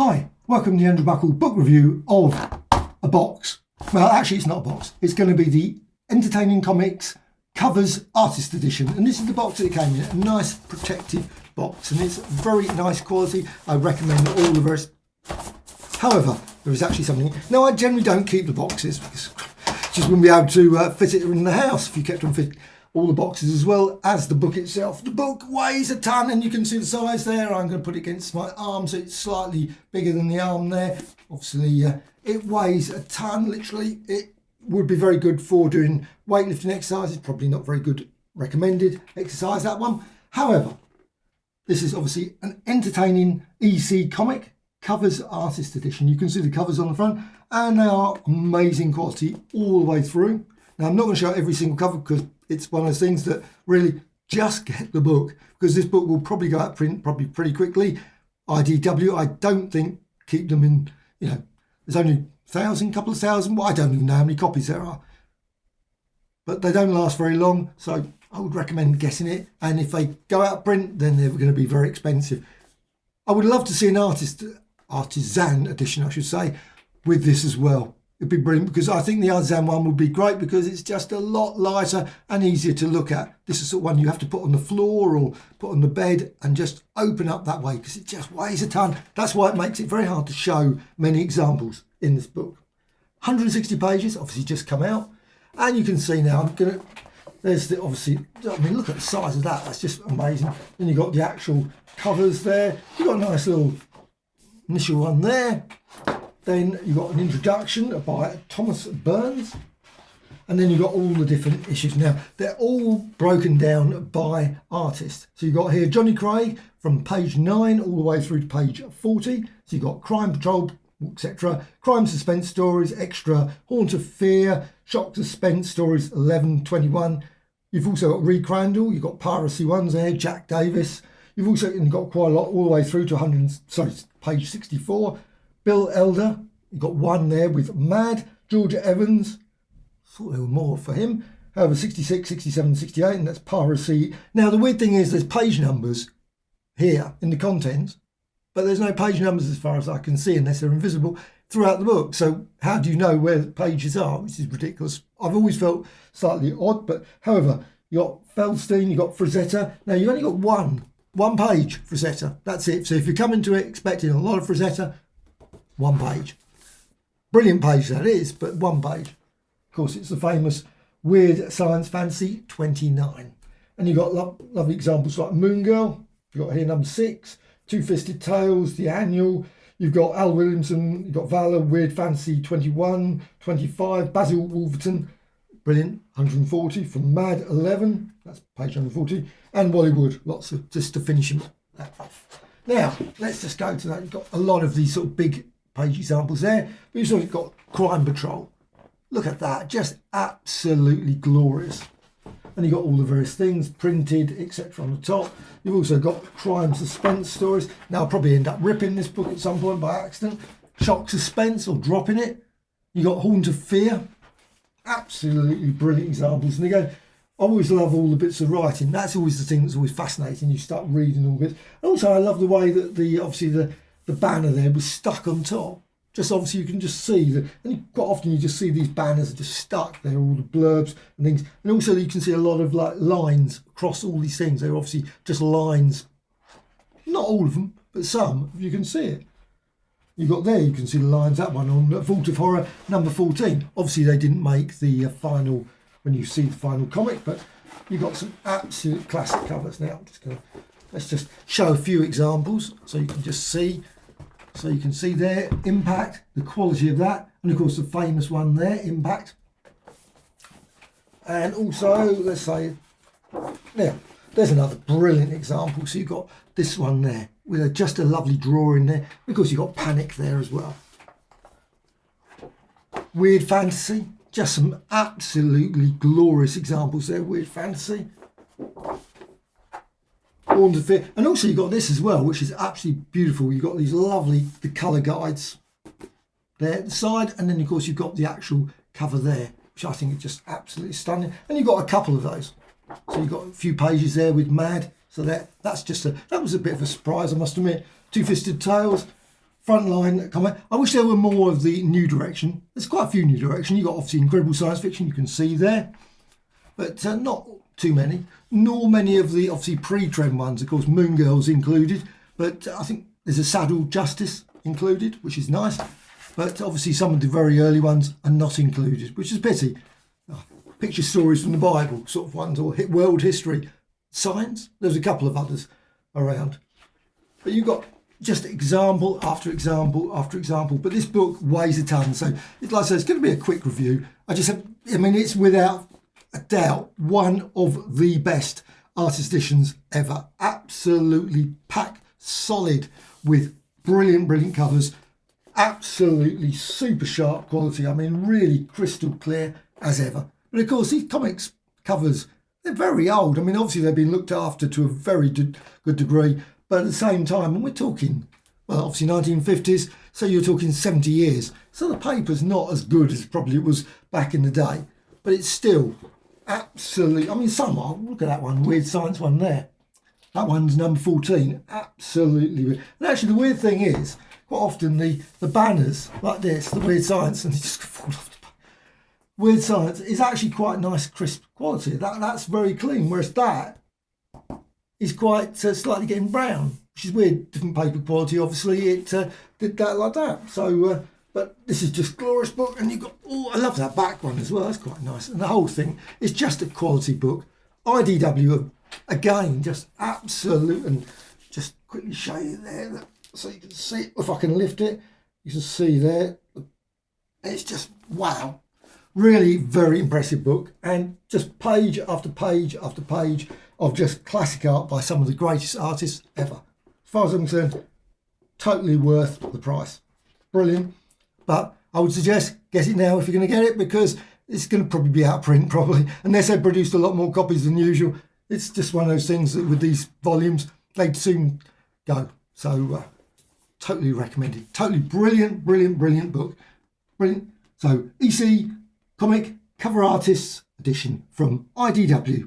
Hi, welcome to the Andrew Buckle book review of a box. Well, actually it's not a box. It's going to be the Entertaining Comics Covers Artist Edition. And this is the box that it came in, a nice protected box. And it's very nice quality. I recommend all the rest. However, there is actually something. Now, I generally don't keep the boxes because just wouldn't be able to fit it in the house if you kept on fit all the boxes as well as the book itself. The book weighs a ton, and you can see the size there. I'm going to put it against my arm so it's slightly bigger than the arm there. Obviously, it weighs a ton, literally. It would be very good for doing weightlifting exercises. Probably not very good recommended exercise, that one. However, this is obviously an Entertaining EC comic covers artist edition. You can see the covers on the front, and they are amazing quality all the way through. Now, I'm not going to show every single cover because it's one of those things that really just get the book, because this book will probably go out print probably pretty quickly. IDW, I don't think keep them in, there's only couple of thousand, well, I don't even know how many copies there are. But they don't last very long, so I would recommend getting it. And if they go out print, then they're going to be very expensive. I would love to see an artisan edition, I should say, with this as well. It'd be brilliant, because I think the artisan one would be great because it's just a lot lighter and easier to look at. This is the one you have to put on the floor or put on the bed and just open up that way because it just weighs a ton. That's why it makes it very hard to show many examples in this book. 160 pages, obviously just come out. And you can see now, there's the, obviously, look at the size of that. That's just amazing. Then you've got the actual covers there. You've got a nice little initial one there. Then you've got an introduction by Thomas Burns. And then you've got all the different issues. Now, they're all broken down by artist. So you've got here Johnny Craig from page 9 all the way through to page 40. So you've got Crime Patrol, etc. Crime Suspense Stories, Extra, Haunt of Fear, Shock Suspense Stories 11-21. You've also got Crandell. You've got Piracy ones there, Jack Davis. You've also got quite a lot all the way through to page 64. Bill Elder, you've got one there with Mad. Georgia Evans, thought there were more for him. However, 66, 67, 68, and that's Piracy. Now, the weird thing is there's page numbers here in the contents, but there's no page numbers as far as I can see unless they're invisible throughout the book. So how do you know where the pages are, which is ridiculous. I've always felt slightly odd, but however, you've got Feldstein, you've got Frazetta. Now, you've only got one page Frazetta. That's it. So if you come into it expecting a lot of Frazetta, one page. Brilliant page that is, but one page. Of course, it's the famous Weird Science Fantasy 29. And you've got lovely examples like Moon Girl. You've got here number 6, Two-Fisted Tales, The Annual. You've got Al Williamson, you've got Valor, Weird Fantasy 21, 25, Basil Wolverton, brilliant, 140, from Mad 11, that's page 140, and Bollywood, lots of, just to finish him that off. Now, let's just go to that. You've got a lot of these sort of big page examples there, but you've also got Crime Patrol. Look at that, just absolutely glorious. And you've got all the various things printed, etc. on the top. You've also got Crime Suspense Stories. Now, I'll probably end up ripping this book at some point by accident. Shock Suspense or dropping it. You've got Haunt of Fear. Absolutely brilliant examples. And again, I always love all the bits of writing. That's always the thing that's always fascinating. You start reading all this. And also, I love the way that the banner there was stuck on top. Just obviously you can just see that, and quite often you just see these banners are just stuck there, all the blurbs and things. And also you can see a lot of like lines across all these things. They're obviously just lines, not all of them, but some, you can see it. You've got there, you can see the lines, that one on Vault of Horror number 14. Obviously they didn't make the final, when you see the final comic, but you've got some absolute classic covers. Now let's just show a few examples so you can just see. So you can see there, Impact, the quality of that. And of course the famous one there, Impact. And also, let's say, now, there's another brilliant example. So you've got this one there, with just a lovely drawing there. Of course you've got Panic there as well. Weird Fantasy, just some absolutely glorious examples there, Weird Fantasy. And also you've got this as well, which is absolutely beautiful. You've got these lovely, the colour guides there at the side, and then of course you've got the actual cover there, which I think is just absolutely stunning. And you've got a couple of those. So you've got a few pages there with Mad. So that was a bit of a surprise, I must admit. Two-Fisted Tales, frontline comment. I wish there were more of the new direction. There's quite a few new direction. You've got obviously incredible science fiction, you can see there, but not too many, nor many of the obviously pre-trend ones. Of course, Moon Girl's included, but I think there's a Saddle Justice included, which is nice. But obviously some of the very early ones are not included, which is a pity. Picture stories from the Bible sort of ones, or world history, science. There's a couple of others around. But you've got just example after example after example. But this book weighs a ton. So, like I said, it's going to be a quick review. It's without a doubt one of the best artist editions ever. Absolutely packed solid with brilliant covers. Absolutely super sharp quality. I mean, really crystal clear as ever. But of course, these comics covers, they're very old. I mean, obviously they've been looked after to a very good degree. But at the same time, and we're talking, well, obviously 1950s, so you're talking 70 years. So the paper's not as good as probably it was back in the day. But it's still absolutely, I mean, some are. Look at that one, Weird Science one there. That one's number 14. Absolutely weird. And actually, the weird thing is, quite often the banners like this, the Weird Science, and they just fall off the back. Weird Science is actually quite nice, crisp quality. That's very clean, whereas that is quite slightly getting brown, which is weird. Different paper quality, obviously. It did that like that. So, but this is just glorious book, and you've got. Oh, I love that back one as well. That's quite nice, and the whole thing is just a quality book. IDW again, just absolute, and just quickly show you there. So you can see, if I can lift it, you can see there. It's just, wow. Really very impressive book. And just page after page after page of just classic art by some of the greatest artists ever. As far as I'm concerned, totally worth the price. Brilliant. But I would suggest get it now if you're going to get it, because it's going to probably be out of print, probably. Unless they produced a lot more copies than usual. It's just one of those things that with these volumes, they'd soon go. So, totally recommended. Totally brilliant book. Brilliant. So, EC Comic Cover Artists Edition from IDW.